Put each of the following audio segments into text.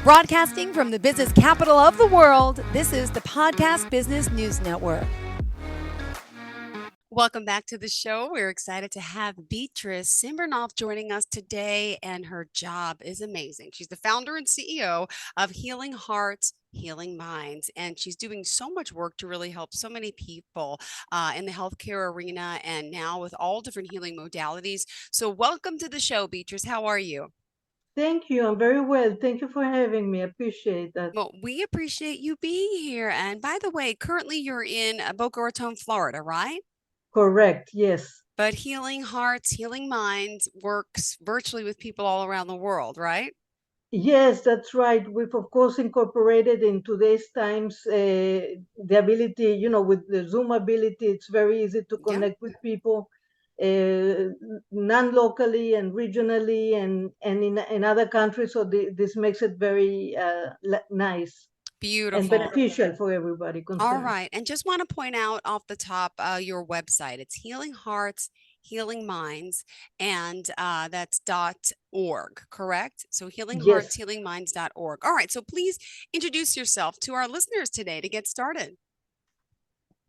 Broadcasting from the business capital of the world, this is the Podcast Business News Network. Welcome back to the show. We're excited to have Beatriz Cymberknopf joining us today, and her job is amazing. She's the founder and CEO of Healing Hearts, Healing Minds, and she's doing so much work to really help so many people in the healthcare arena and now with all different healing modalities. So, welcome to the show, Beatriz. How are you? Thank you. I'm very well. Thank you for having me. I appreciate that. Well, we appreciate you being here. And by the way, currently you're in Boca Raton, Florida, right? Correct. Yes. But Healing Hearts, Healing Minds works virtually with people all around the world, right? Yes, that's right. We've, of course, incorporated in today's times the ability, with the Zoom ability, it's very easy to Yeah. connect with people uh, non-locally and regionally and in other countries. So this makes it very nice and Beautiful. beneficial for everybody All concerned. right. And just want to point out off the top your website. It's Healing Hearts, Healing Minds, and that's .org, correct? So Healing Hearts, Yes. Healing Minds.org. All right. So please introduce yourself to our listeners today to get started.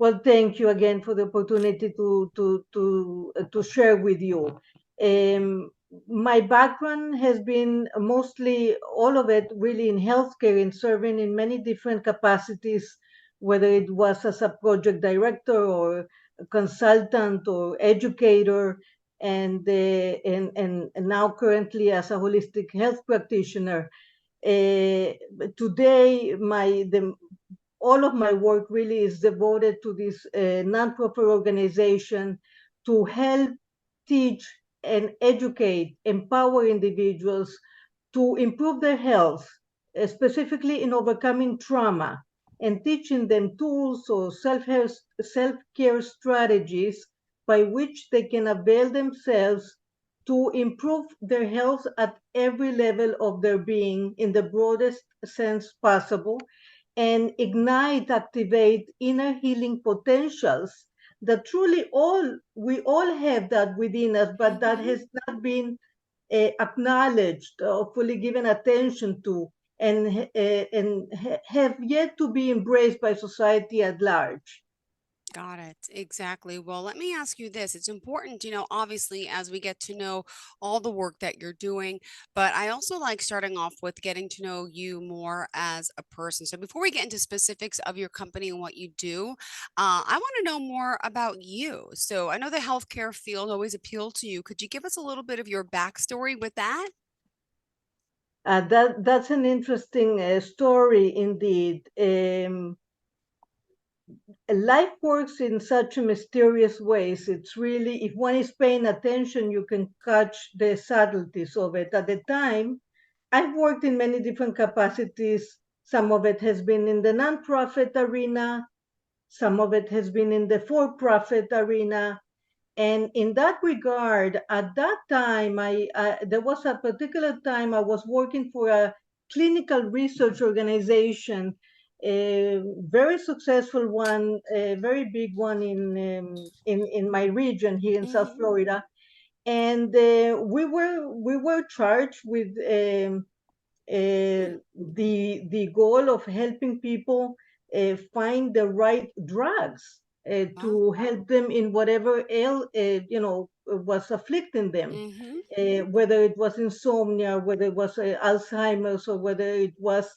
Well, thank you again for the opportunity to share with you. Um, my background has been mostly all of it really in healthcare and serving in many different capacities, whether it was as a project director or a consultant or educator, and now currently as a holistic health practitioner. Today, all of my work really is devoted to this nonprofit organization to help teach and educate, empower individuals to improve their health, specifically in overcoming trauma and teaching them tools or self-care strategies by which they can avail themselves to improve their health at every level of their being in the broadest sense possible and ignite, activate inner healing potentials that truly we all have that within us, but that Mm-hmm. has not been acknowledged or fully given attention to, and have yet to be embraced by society at large. Got it. Exactly. Well, let me ask you this. It's important, obviously, as we get to know all the work that you're doing, but I also like starting off with getting to know you more as a person. So before we get into specifics of your company and what you do, I want to know more about you. So I know the healthcare field always appealed to you. Could you give us a little bit of your backstory with that? That's an interesting story indeed. Life works in such mysterious ways. It's really, if one is paying attention, you can catch the subtleties of it. At the time, I've worked in many different capacities. Some of it has been in the nonprofit arena, some of it has been in the for profit arena. And in that regard, at that time, there was a particular time I was working for a clinical research organization, a very successful one, a very big one in my region here in South Mm-hmm. Florida, and we were charged with the goal of helping people find the right drugs Wow. to help them in whatever was afflicting them, Mm-hmm. whether it was insomnia, whether it was Alzheimer's, or whether it was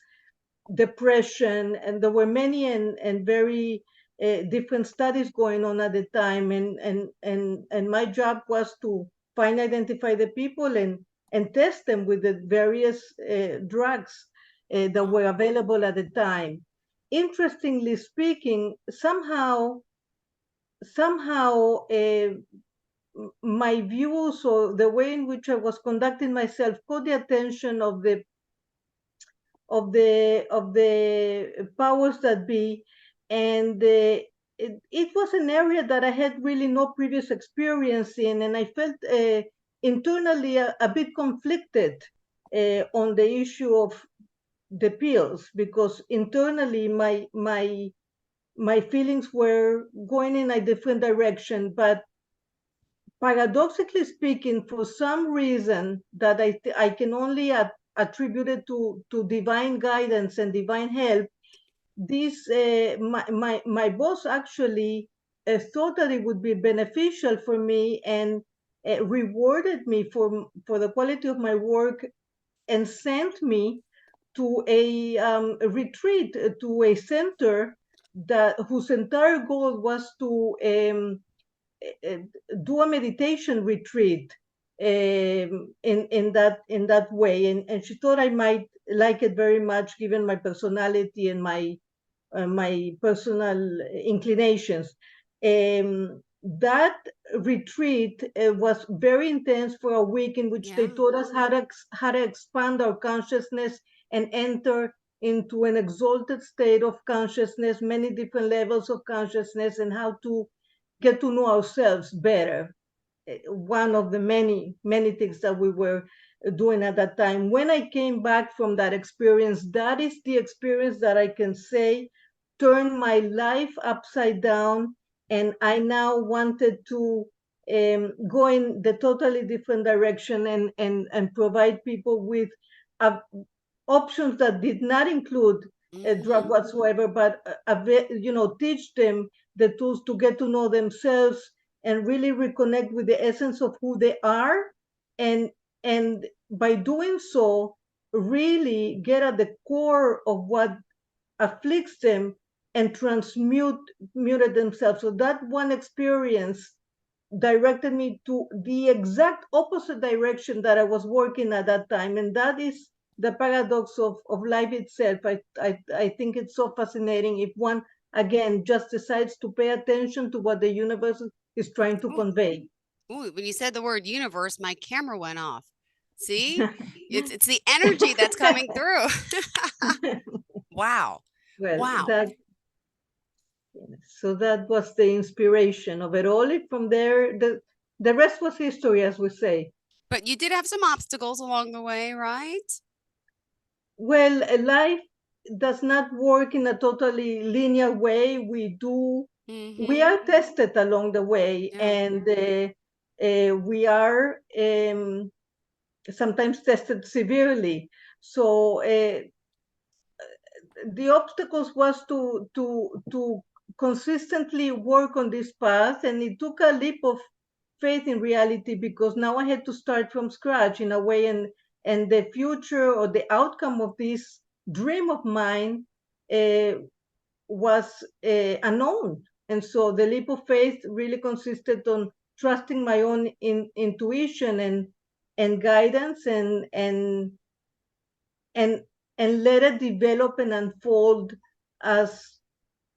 depression. And there were many and very different studies going on at the time, and my job was to find, identify the people and test them with the various drugs that Wow. were available at the time. Interestingly speaking, somehow my views or the way in which I was conducting myself caught the attention of the powers that be, and it was an area that I had really no previous experience in, and I felt internally a bit conflicted on the issue of the pills, because internally my feelings were going in a different direction. But paradoxically speaking, for some reason that I can only attributed to divine guidance and divine help, this my boss actually thought that it would be beneficial for me and rewarded me for the quality of my work and sent me to a retreat, to a center that whose entire goal was to uh, do a meditation retreat in that way, and she thought I might like it very much given my personality and my personal inclinations. That retreat was very intense for a week, in which they Yeah. taught us how to expand our consciousness and enter into an exalted state of consciousness, many different levels of consciousness, and how to get to know ourselves better. One of the many things that we were doing at that time. When I came back from that experience, that is the experience that I can say turned my life upside down, and I now wanted to go in the totally different direction and provide people with a options that did not include a drug Mm-hmm. whatsoever, but teach them the tools to get to know themselves and really reconnect with the essence of who they are, and and by doing so, really get at the core of what afflicts them and transmute muted themselves. So that one experience directed me to the exact opposite direction that I was working at that time. And that is the paradox of life itself. I think it's so fascinating if one, again, just decides to pay attention to what the universe is trying to Ooh, convey. ooh, when you said the word universe, my camera went off. See? It's the energy that's coming through. Wow. Well, Wow. that so that was the inspiration of it all. From there, the rest was history, as we say. But you did have some obstacles along the way, right? Well, life does not work in a totally linear way. We Mm-hmm. are tested along the way, Yeah. and we are sometimes tested severely. So the obstacles was to consistently work on this path, and it took a leap of faith in reality, because now I had to start from scratch in a way, and the future or the outcome of this dream of mine uh, was unknown. And so the leap of faith really consisted on trusting my own intuition and guidance, and and let it develop and unfold as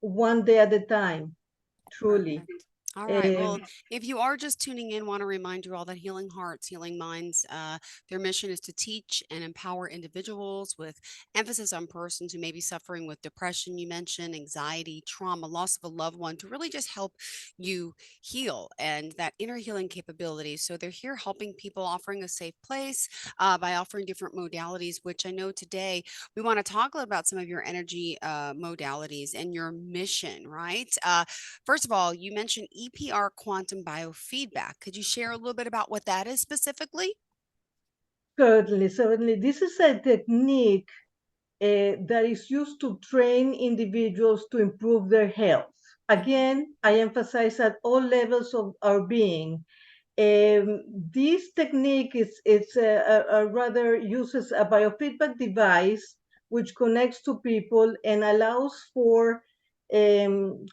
one day at a time, truly. Perfect. All right. Um, Well, if you are just tuning in, want to remind you all that Healing Hearts, Healing Minds, their mission is to teach and empower individuals with emphasis on persons who may be suffering with depression, you mentioned, anxiety, trauma, loss of a loved one, to really just help you heal and that inner healing capability. So they're here helping people, offering a safe place by offering different modalities, which I know today we want to talk about some of your energy modalities and your mission, right? First of all, you mentioned EPR quantum biofeedback. Could you share a little bit about what that is specifically? Certainly, certainly. This is a technique that is used to train individuals to improve their health. Mhm. Again, I emphasize at all levels of our being. This technique is it's a rather uses a biofeedback device which connects to people and allows for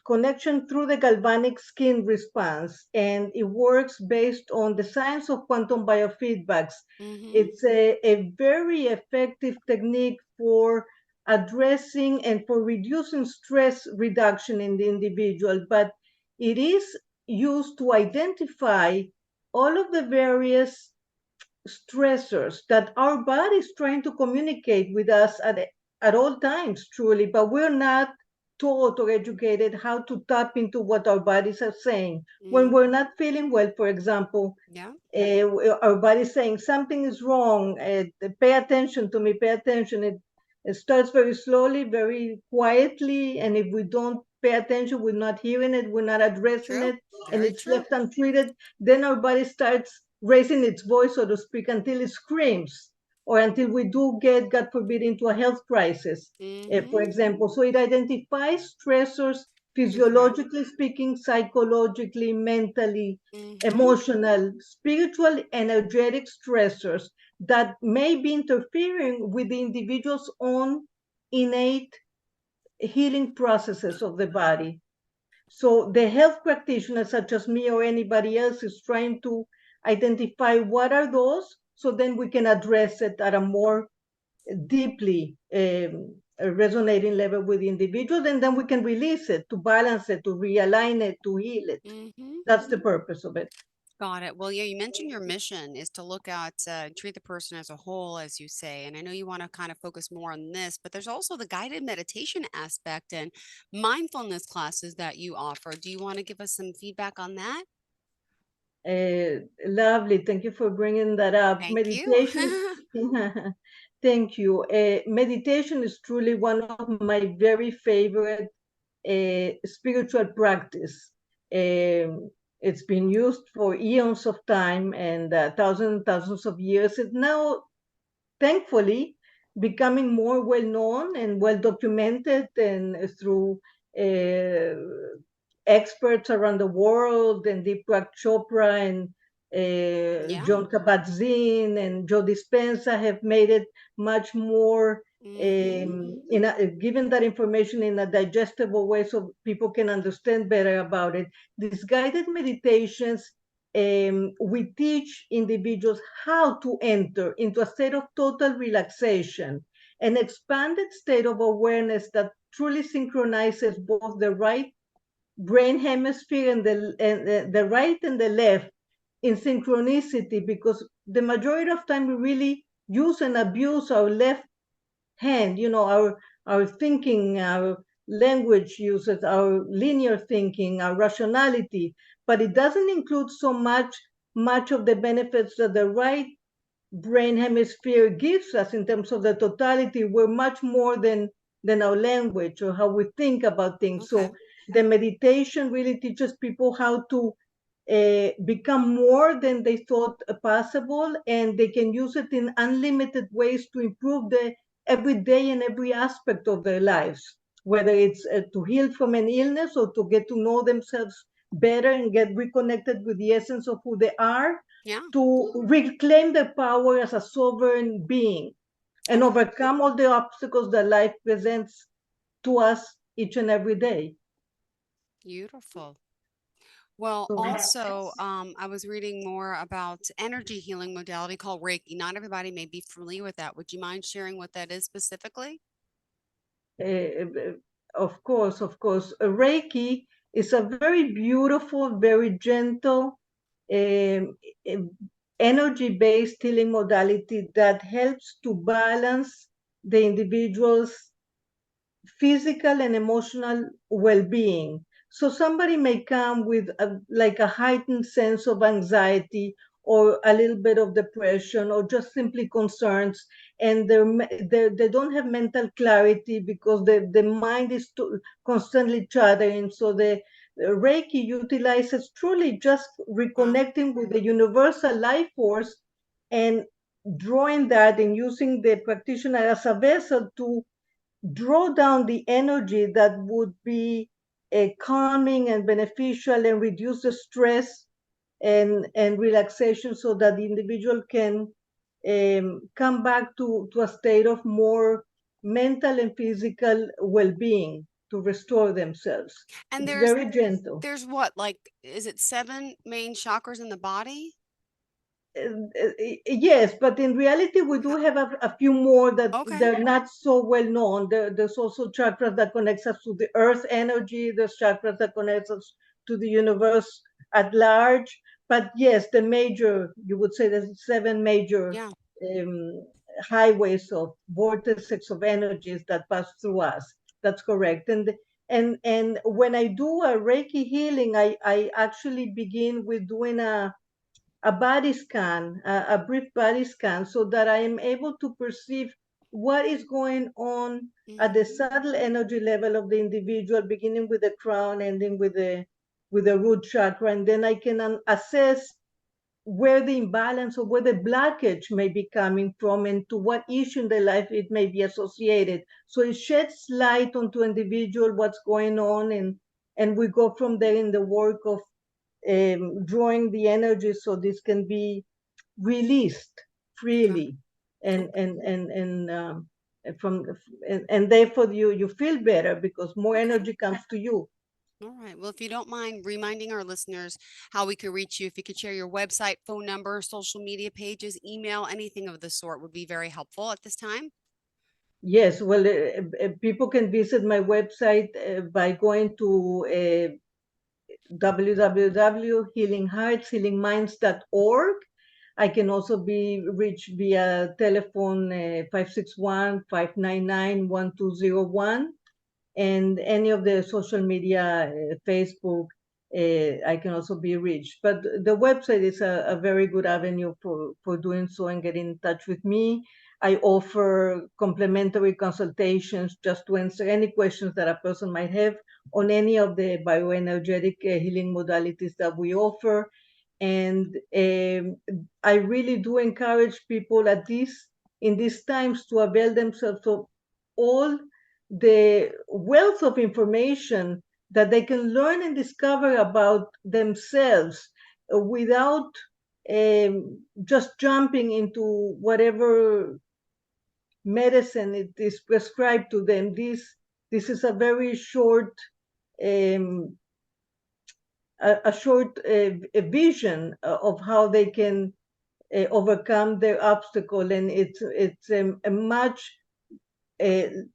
connection through the galvanic skin response, and it works based on the science of quantum biofeedbacks. Mhm. It's a very effective technique for addressing and for reducing stress reduction in the individual, but it is used to identify all of the various stressors that our body is trying to communicate with us at all times, truly, but we're not taught or educated how to tap into what our bodies are saying. When Mhm. we're not feeling well, for example, Yeah. our body saying something is wrong, pay attention to me, pay attention. It starts very slowly, very quietly, and if we don't pay attention, we're not hearing it, we're not addressing True. it, and Very it's true. left untreated, then our body starts raising its voice, so to speak, until it screams. or until we do get, God forbid, into a health crisis, for Mm-hmm. example. So it identifies stressors, Okay. physiologically speaking, psychologically, mentally, Mm-hmm. emotional, spiritual, energetic stressors that may be interfering with the individual's own innate healing processes of the body. So the health practitioner, such as me or anybody else, is trying to identify what are those, so then we can address it at a more deeply resonating level with the individual, and then we can release it to balance it, to realign it, to heal it. Mm-hmm. That's the purpose of it. Got it. Well, yeah, you mentioned your mission is to look at treat the person as a whole, as you say. And I know you want to kind of focus more on this, but there's also the guided meditation aspect and mindfulness classes that you offer. Do you want to give us some feedback on that? Lovely. Thank you for bringing that up. Thank you. Meditation is, thank you. Meditation is truly one of my very favorite spiritual practice. It's been used for eons of time and thousands and thousands of years. It's now, thankfully, becoming more well known and well documented, and through uh, experts around the world, and Deepak Chopra and Yeah. John Kabat-Zinn and Joe Dispenza have made it much more, Mm-hmm. given that information in a digestible way so people can understand better about it. These guided meditations, we teach individuals how to enter into a state of total relaxation, an expanded state of awareness that truly synchronizes both the right brain hemisphere and the right and the left in synchronicity, because the majority of time we really use and abuse our left hand, our thinking, our language uses, our linear thinking, our rationality, but it doesn't include so much of the benefits that the right brain hemisphere gives us in terms of the totality. We're much more than our language or how we think about things. Okay. So the meditation really teaches people how to become more than they thought possible, and they can use it in unlimited ways to improve the every day and every aspect of their lives, whether it's to heal from an illness or to get to know themselves better and get reconnected with the essence of who they are, Yeah. to reclaim their power as a sovereign being and Okay. overcome all the obstacles that life presents to us each and every day. Beautiful. Well, So, also, I was reading more about energy healing modality called Reiki. Not everybody may be familiar with that. Would you mind sharing what that is specifically? of course, Reiki is a very beautiful, very gentle, um, energy-based healing modality that helps to balance the individual's physical and emotional well-being. So somebody may come with like a heightened sense of anxiety or a little bit of depression or just simply concerns, and they don't have mental clarity because the mind is constantly chattering. So the Reiki utilizes truly just Wow. reconnecting with the universal life force and drawing that and using the practitioner as a vessel to draw down the energy that would be calming and beneficial and reduce the stress and relaxation, so that the individual can come back to a state of more mental and physical well-being to restore themselves. And It's very gentle. there's what, like, is it seven main chakras in the body? Yes, but in reality, we do have a few more that Okay. they're not so well known. There's also chakras that connects us to the earth energy. There's chakras that connects us to the universe at large. But yes, the major, you would say there's seven major Yeah. um, highways of vortices of energies that pass through us. That's correct. And when I do a Reiki healing, I actually begin with doing a body scan, a brief body scan, so that I am able to perceive what is going on at the Mm-hmm. subtle energy level of the individual, beginning with the crown, ending with the root chakra, and then I can assess where the imbalance or where the blockage may be coming from and to what issue in their life it may be associated. So it sheds light onto individual what's going on, and we go from there in the work of drawing the energy so this can be released Got freely, it. and Okay. and and and from and therefore you feel better because more Okay. energy comes to you. All right. Well, if you don't mind reminding our listeners how we could reach you, if you could share your website, phone number, social media pages, email, anything of the sort would be very helpful at this time. Yes, well, people can visit my website by going to www.healingheartshealingminds.org. I can also be reached via telephone 561 and any of the social media, Facebook, I can also be reached. But the website is a very good avenue for doing so and getting in touch with me. I offer complimentary consultations just to answer any questions that a person might have on any of the bioenergetic healing modalities that we offer. And I really do encourage people at this in these times to avail themselves of all the wealth of information that they can learn and discover about themselves without just jumping into whatever medicine it is prescribed to them. This is a very short um, a short a vision of how they can overcome their obstacle, and it's a much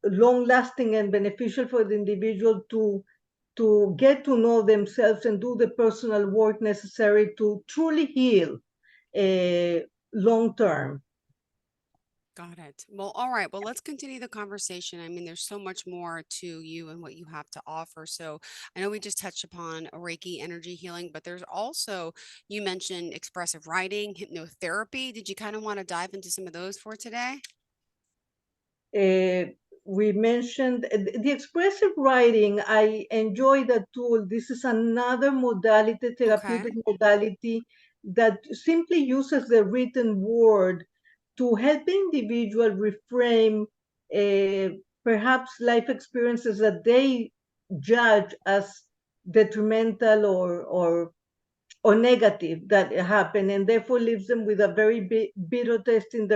long lasting and beneficial for the individual to get to know themselves and do the personal work necessary to truly heal long term. Got it. Well, all right. Well, let's continue the conversation. I mean, there's so much more to you and what you have to offer. So I know we just touched upon Reiki energy healing, but there's also, you mentioned expressive writing, hypnotherapy. Did you kind of want to dive into some of those for today? Uh, we mentioned the expressive writing. I enjoy that tool. This is another modality, Okay. therapeutic modality, that simply uses the written word to help the individual reframe perhaps life experiences that they judge as detrimental or negative that happen, and therefore leaves them with a very bitter taste in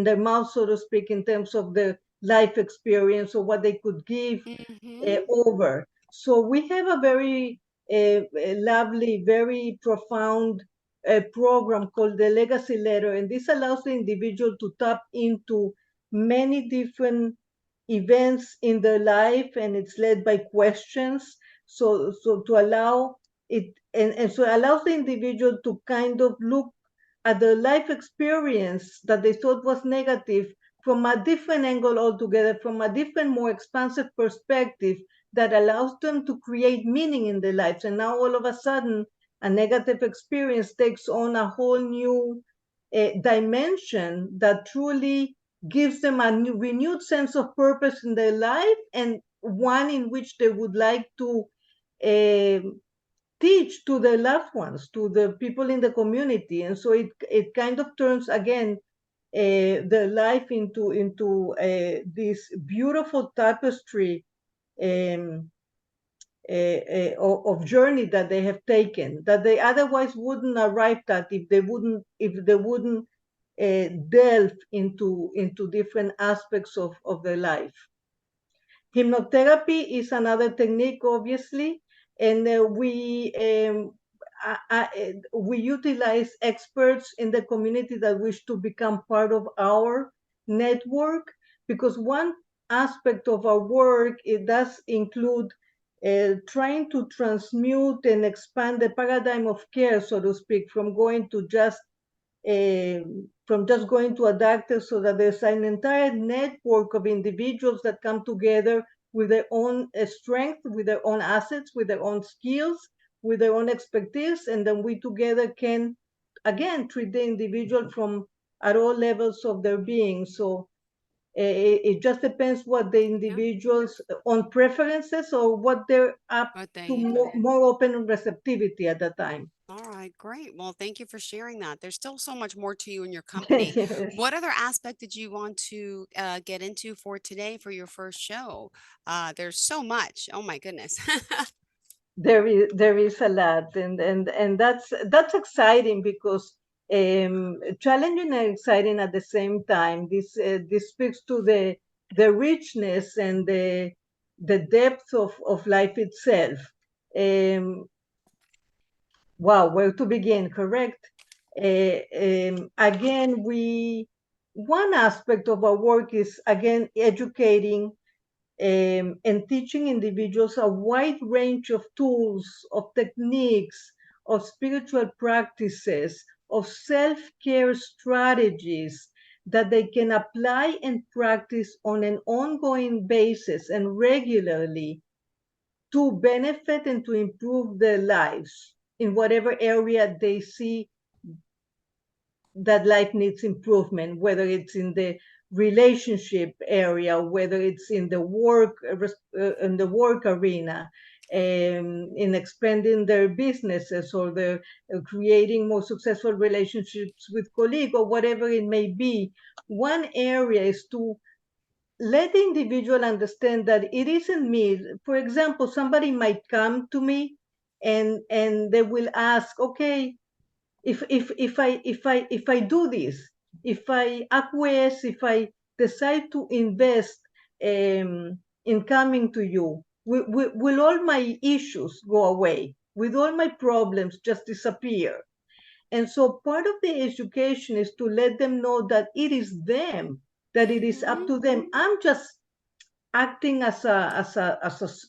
their mouth, so to speak, in terms of the life experience or what they could give Mm-hmm. over. So we have a very lovely, very profound program called the Legacy Letter, and this allows the individual to tap into many different events in their life, and it's led by questions. So to allow it, and so it allows the individual to kind of look at the life experience that they thought was negative from a different angle altogether, from a different, more expansive perspective that allows them to create meaning in their lives. And now all of a sudden, a negative experience takes on a whole new dimension that truly gives them a new, renewed sense of purpose in their life, and one in which they would like to teach to their loved ones, to the people in the community. And so it kind of turns again their life into this beautiful tapestry um, of journey that they have taken, that they otherwise wouldn't arrive at if they wouldn't delve into different aspects of their life. Hypnotherapy is another technique, obviously, and we utilize experts in the community that wish to become part of our network, because one aspect of our work, it does include trying to transmute and expand the paradigm of care, so to speak, from just going to a doctor, so that there's an entire network of individuals that come together with their own strength, with their own assets, with their own skills, with their own expertise, and then we together can again treat the individual from at all levels of their being. So it just depends what the Yeah. individuals on preferences or what they're up But to, they, more open receptivity at the time. all right. right, great. Well, thank you for sharing that. There's still so much more to you and your company. Yes. What other aspect did you want to get into for today for your first show? There's so much. Oh my goodness. There is a lot, and that's exciting because challenging and exciting at the same time. This speaks to the richness and the depth of life itself. Um, wow, where to begin? Correct. Again, we one aspect of our work is again educating and teaching individuals a wide range of tools, of techniques, of spiritual practices, of self care strategies that they can apply and practice on an ongoing basis and regularly to benefit and to improve their lives in whatever area they see that life needs improvement, whether it's in the relationship area, whether it's in the work arena, in expanding their businesses or their creating more successful relationships with colleagues or whatever it may be. One area is to let the individual understand that it isn't me. For example, somebody might come to me and they will ask, okay, if I do this, if I acquiesce, if I decide to invest in coming to you, will all my issues go away? Will all my problems just disappear? And so part of the education is to let them know that it is them, that it is up Hmm. to them. I'm just acting as a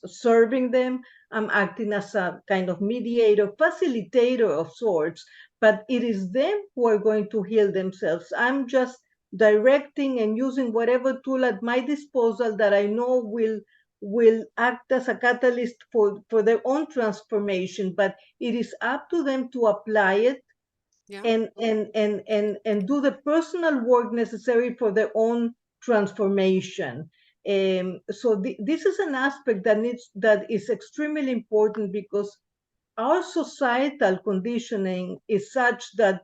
serving them. I'm acting as a kind of mediator, facilitator of sorts, but it is them who are going to heal themselves. I'm just directing and using whatever tool at my disposal that I know will act as a catalyst for their own transformation, but it is up to them to apply it Yeah. and do the personal work necessary for their own transformation. So this is an aspect that is extremely important because our societal conditioning is such that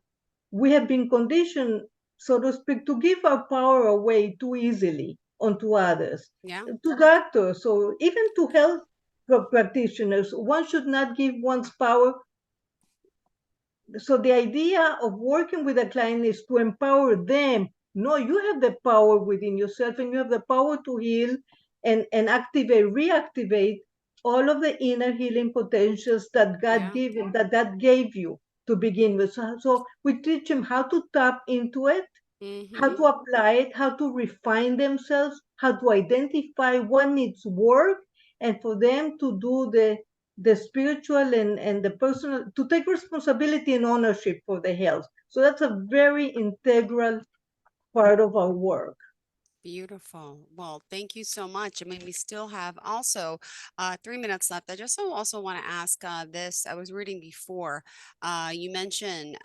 we have been conditioned, so to speak, to give our power away too easily onto others, Yeah. to doctors, or even to health practitioners. One should not give one's power. So the idea of working with a client is to empower them. No, you have the power within yourself and you have the power to heal and activate, reactivate all of the inner healing potentials that Yeah. that gave you to begin with. So we teach them how to tap into it, how Hmm. to apply it, how to refine themselves, how to identify what needs work, and for them to do the spiritual and the personal, to take responsibility and ownership for the health. So that's a very integral part of our work. Beautiful. Well, thank you so much. I mean, we still have also 3 minutes left. I just also want to ask this. I was reading before. You mentioned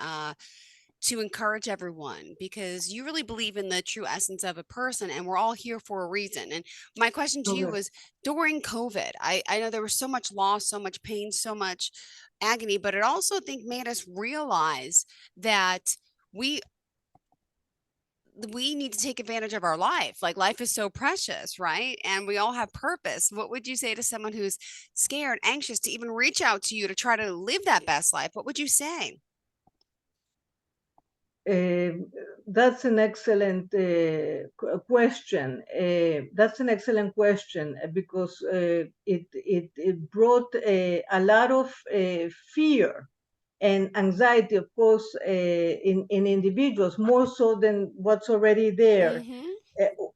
to encourage everyone because you really believe in the true essence of a person, and we're all here for a reason. And my question to you Okay. was during COVID, I know there was so much loss, so much pain, so much agony, but it also, I think, made us realize that. We we need to take advantage of our life. Like life is so precious, right? And we all have purpose. What would you say to someone who's scared, anxious to even reach out to you to try to live that best life? What would you say? Uh, that's an excellent question. That's an excellent question because it brought a lot of fear and anxiety, of course, in individuals more so than what's already there. Mm-hmm.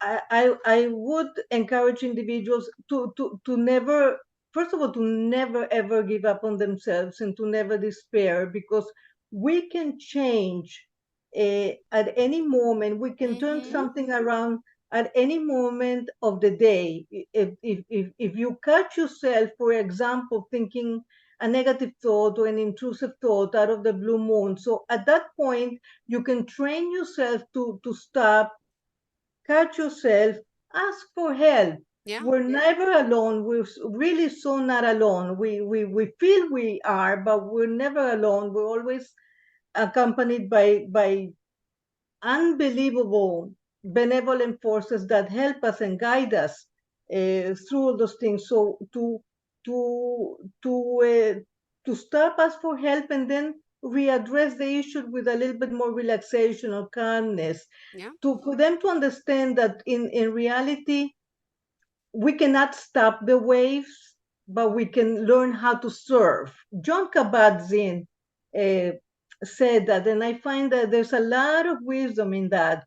I would encourage individuals to never, first of all, to never ever give up on themselves and to never despair because we can change at any moment. We can turn Mm-hmm. something around at any moment of the day. If you catch yourself, for example, thinking a negative thought or an intrusive thought out of the blue moon, so at that point, you can train yourself to stop, catch yourself, ask for help. Yeah. We're never alone. We're really so not alone. We feel we are, but we're never alone. We're always accompanied by unbelievable benevolent forces that help us and guide us through all those things. So to to uh, to stop us for help and then readdress the issue with a little bit more relaxation or calmness, Yeah. to for them to understand that in reality we cannot stop the waves, but we can learn how to surf. John Kabat-Zinn uh, said that, and I find that there's a lot of wisdom in that.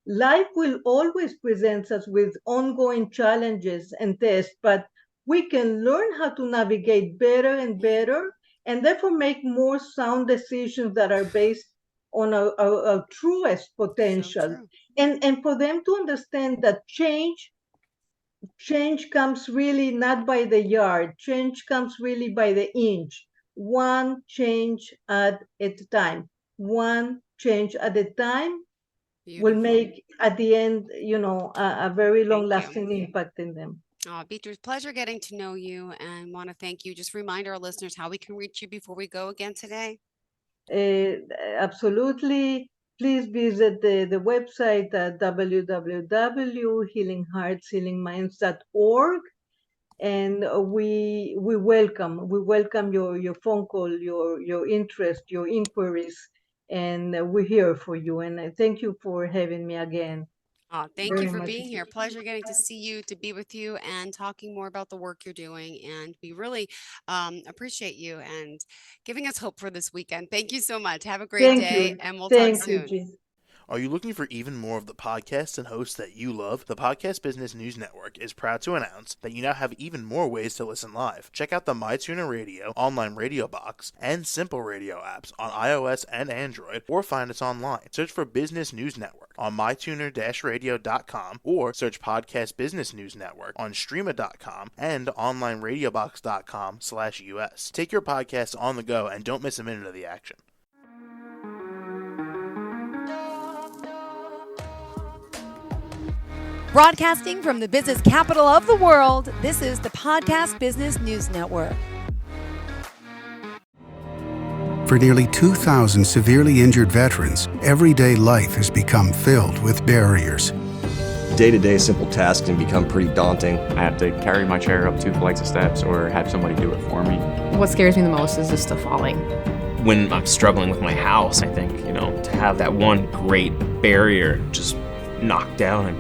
Life will always present us with ongoing challenges and tests, but we can learn how to navigate better and Yeah. better, and therefore make more sound decisions that are based on our truest So potential. true. And for them to understand that change comes really not by the yard, change comes really by the inch, one change at a time. One change at a time will Beautiful. make at the end, a very long Thank you. lasting impact in them. Beatriz, pleasure getting to know you and want to thank you. Just remind our listeners how we can reach you before we go again today. Absolutely. Please visit the website at www.healingheartshealingminds.org, and we welcome your phone call, your interest, your inquiries, and we're here for you. And I thank you for having me again. Thank you Very for much. being here. Pleasure getting to see you, to be with you, and talking more about the work you're doing. And we really appreciate you and giving us hope for this weekend. Thank you so much. Have a great Thank day, you. and we'll talk Thank you, soon. Jean. Are you looking for even more of the podcasts and hosts that you love? The Podcast Business News Network is proud to announce that you now have even more ways to listen live. Check out the MyTuner Radio, online radio box, and Simple Radio apps on iOS and Android, or find us online. Search for Business News Network on mytuner-radio.com, or search Podcast Business News Network on streama.com and onlineradiobox.com/US. Take your podcast on the go and don't miss a minute of the action. Broadcasting from the business capital of the world, this is the Podcast Business News Network. For nearly 2,000 severely injured veterans, everyday life has become filled with barriers. Day-to-day simple tasks can become pretty daunting. I have to carry my chair up 2 flights of steps or have somebody do it for me. What scares me the most is just the falling. When I'm struggling with my house, I think, to have that one great barrier just knocked down,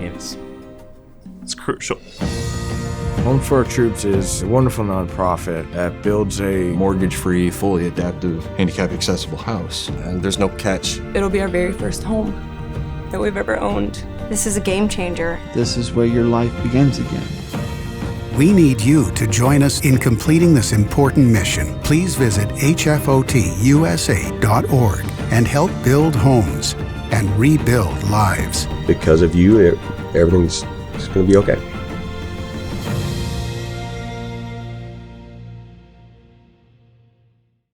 it's crucial. Home for Our Troops is a wonderful nonprofit that builds a Mortgage-free, fully adaptive, handicap-accessible house. And there's no catch. It'll be our very first home that we've ever owned. This is a game changer. This is where your life begins again. We need you to join us in completing this important mission. Please visit hfotusa.org and help build homes and rebuild lives. Because of you, everything's going to be okay.